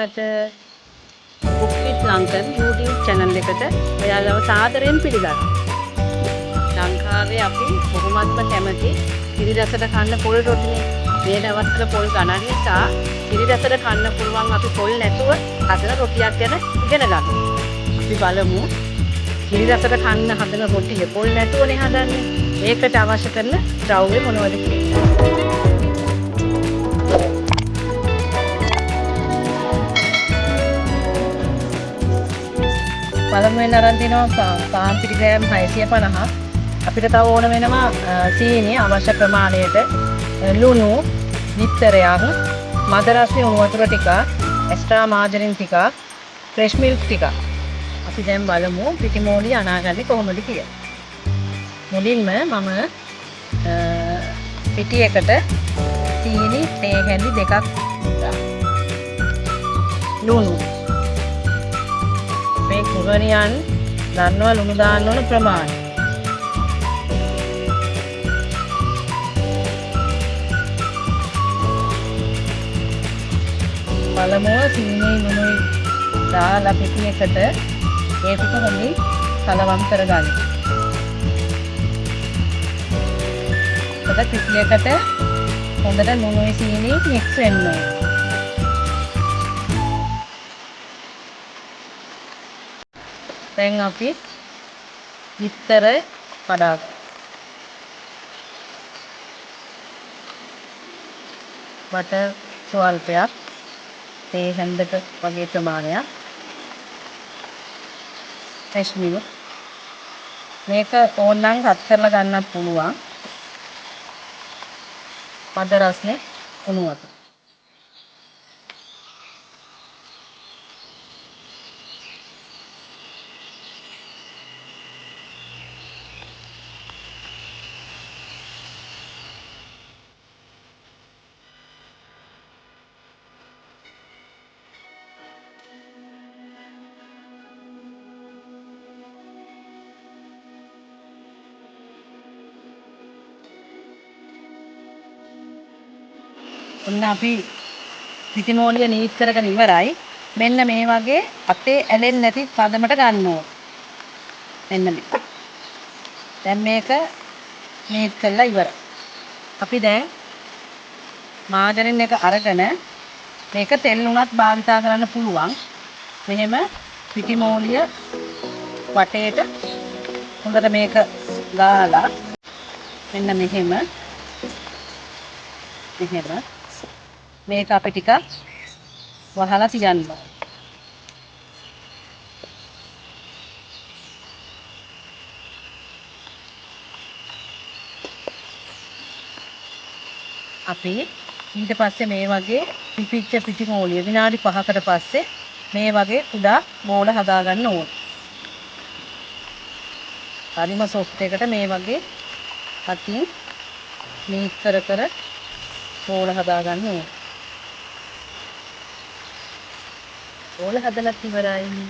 සුප්‍රභාත Cook with Lankan YouTube channel එකට ඔයාලව සාදරයෙන් පිළිගන්නවා. ලංකාවේ අපි කොහොමත්ම කැමති කිරි රසට කන්න පොල් රොටිනේ. මේ දවස්වල පොල් ගණන් නිසා කිරි රසට කන්න පුළුවන් අපි පොල් නැතුව හදන රොටියක් ගැන ඉගෙන ගන්න. අපි බලමු කිරි රසට කන්න හදන රොටිය පොල් නැතුවනේ හදන්නේ. මේකට අවශ්‍ය කරන ද්‍රව්‍ය මොනවද කියලා. පළමුවෙන් අරන් තිනවා පාන් පිටි ග්‍රෑම් 650. අපිට තව ඕන වෙනවා සීනි අවශ්‍ය ප්‍රමාණයට, ලුණු විතරයක්, මද රසයේ උණු වතුර ටිකක්, එක්ස්ට්‍රා මාජරින් ටිකක්, ෆ්‍රෙෂ් මිල්ක් ටිකක්. අපි දැන් බලමු පිටිමෝලි අනාගන්නේ කොහොමද කියලා. මුලින්ම මම පිටියකට සීනි තේ හැඳි දෙකක් ලුණු මේ කුගණියන් දන්නවා ලුණු දාන්න ඕන ප්‍රමාණය. පළමුව සීනි ලුණුයි දාලා පිටියකට ඒ පිට හොඳින් කලවම් කරගන්න. පිටියකට හොඳට ලුණුයි සීනි මික්ස් වෙන්න ඕනේ. දැන් අපි විතර කඩා බටර් ස්වල්පයක්, තේ හැන්දක වගේ ප්‍රමාණයක්, ෆ්‍රෙෂ් මිල්ක්. මේක ඕනනම් රත් කරලා ගන්නත් පුළුවන්. මද රසනේ උණු වතුර. ඔන්න අපි පිටිමෝලිය නීත් කරගෙන ඉවරයි. මෙන්න මේ වගේ අතේ ඇලෙන්නේ නැති පදමට ගන්න ඕන. මෙන්න මේ. දැන් මේක නීත් කරලා ඉවරයි. අපි දැන් මාජරින් එක අරගෙන මේක තෙල් උනත් භාවිතා කරන්න පුළුවන්. මෙහෙම පිටිමෝලිය වටේට හොඳට මේක ගාලා මෙන්න මෙහෙම මේක අපි ටිකක් වහලා තියන්න. අපි ඊට පස්සේ මේ වගේ පිපිච්ච පිටිමෝලිය විනාඩි 5කට පස්සේ මේ වගේ කුඩා මෝල හදා ගන්න ඕන. හරිම සොෆ්ට් එකට මේ වගේ අතින් නීත් කර කර මෝල හදා ගන්න ඕන. මෝල හදලත් ඉවරයි.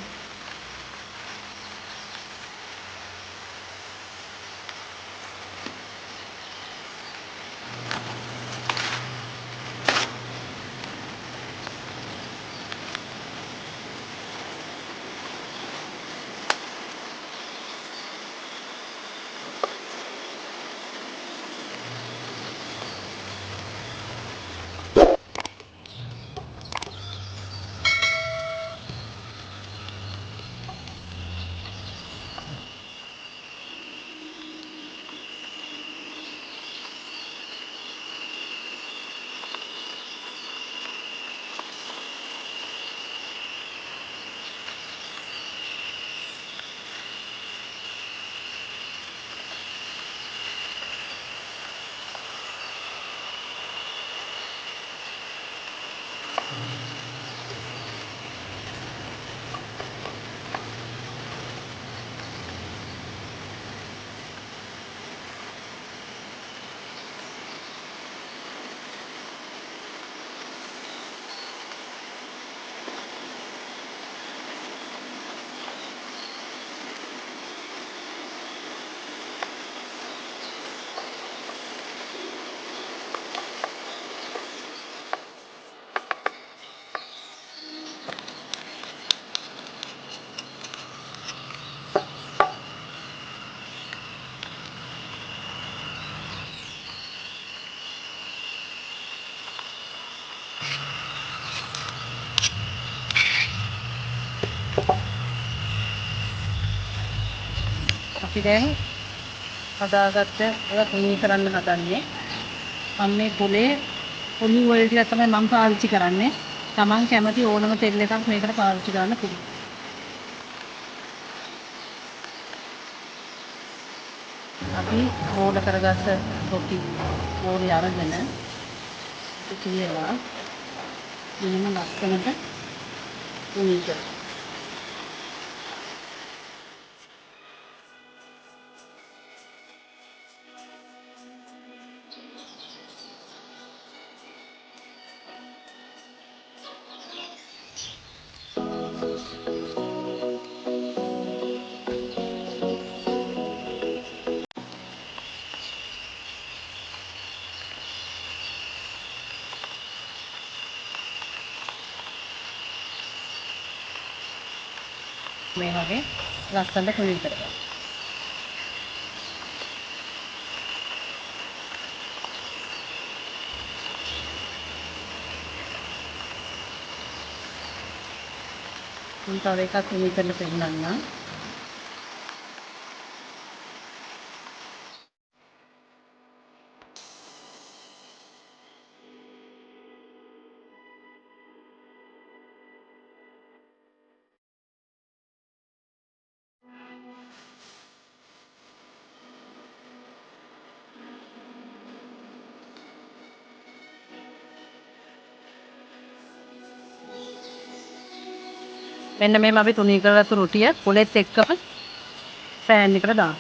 අපි දැන් හදාගත්ත ඒවා තුනී කරන්න හදන්නේ. මම මේ පොලේ ඔලිව් ඔයිල් ටිකක් තමයි මම පාවිච්චි කරන්නේ. Taman කැමති ඕනම තෙල් එකක් මේකට පාවිච්චි කරන්න පුළුවන්. අපි රෝල කරගත්ත රොටි බෝලේ අරගෙන කියලා මෙන්න ලස්සනට තුනී කරනවා. මේ වගේ ලස්සනට තුනී කරගන්න. මම තව එකක් තුනී කරලා පෙන්නන්නම්. මෙන්න මේම අපි තුනී කරගත්තු රොටිය පොලෙත් එක්කම පෑන් එකට දාන්න.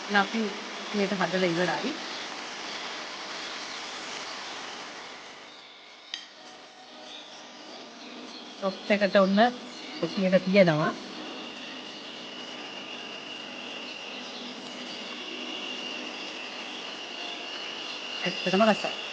අපි මේක හදලා ඉවරයි. සොෆ්ට් එකට ඔන්න කොටියට තියනවා. ඇත්තටම රසයි.